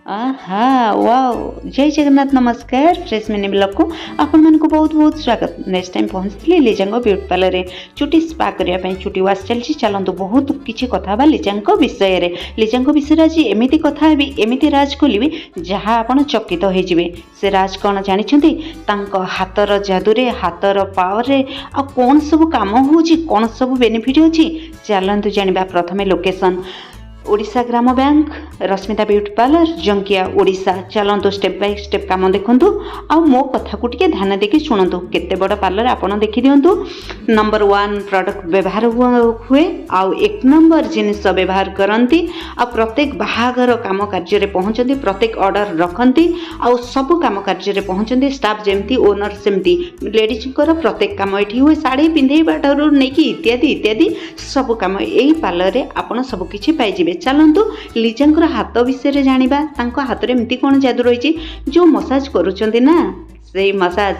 आहा वाओ जय जगन्नाथ नमस्कार फ्रेश मिनी ब्लॉग को आपण मानक बहुत बहुत स्वागत। नेक्स्ट टाइम पहुँचती लिजांग ब्यूटी पार्लर रे चुटी स्पा करने चुटी वाश चलती चलतु बहुत किसी कथा लिजांग विषय लिजांग विषय आज एमती कथा एमती राज खोलि जहाँ आपण चकित होइजिबे। से राज कौन जानते हाथर जादूरे हाथर पावर आ कौन सब काम होची कौन सब बेनिफिट होची चलतु जानिबा। प्रथमे location Odisha Gram bank Rashmita beauty parlour जंकिया ओडिशा। चलतु स्टेप बाय स्टेप काम देखु आ मो कथा को टिके ध्यान देकी शुणु केते बड़ पार्लर आपण देखि दियंतु। नंबर 1 प्रोडक्ट व्यवहार हुए आउ 1 नंबर जिनिस व्यवहार करती आ प्रत्येक बाहागर काम कार्य पहुँचती प्रत्येक ऑर्डर रखती आ सब काम कार्य पहुँचती स्टाफ जमती ओनर सेमती लेडीज प्रत्येक काम ये हुए साड़ी पिंधेबा ठारू नहीं इत्यादि इत्यादि सब काम यही पार्लर रे आपण सब किछि पाइजिबे। चलतु लिजांकर हाथ विषय जानिबा। तांको हाथ रे एमती कौन जादू रही जो मसाज करुचंती ना से मसाज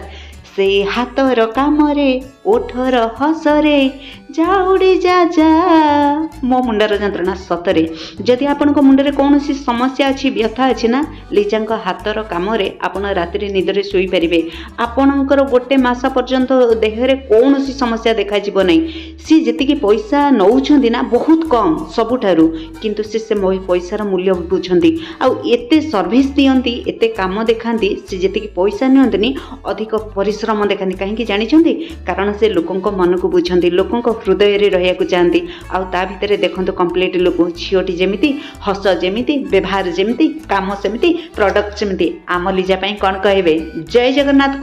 से हाथर काम रे ओठर हसरे जाउडी जा जा मो मुंडर जंत्रणा सतरे। जदि आपण मुंडरे कौन सी समस्या अच्छी व्यथा अच्छी ना लिजांक हाथर काम रे आपण राति निदरे सोई परिबे। आपणकर गोटे मास पर्यंत देहरे कौन सी समस्या देखा जीव नहीं। सी जति पैसा नौछंती ना बहुत कम सबुठारु किंतु से पैसार मूल्य बुझंती आ एते सर्विस दियंती एते काम देखांती। से जति पैसा नियंतनी अधिक परिश्रम देखांती कहीं जानिछंती कारण से लोकंक मन को बुझंती लोकंक हृदय रे रहिया को चाहती। आ ता भितरे देखंतु कंप्लीट लोक झियोटी जेमिति हस जेमिति व्यवहार जेमिति काम सेमिति प्रोडक्ट सेमिति आम लिजा पई कोन कहबे। जय जगन्नाथ।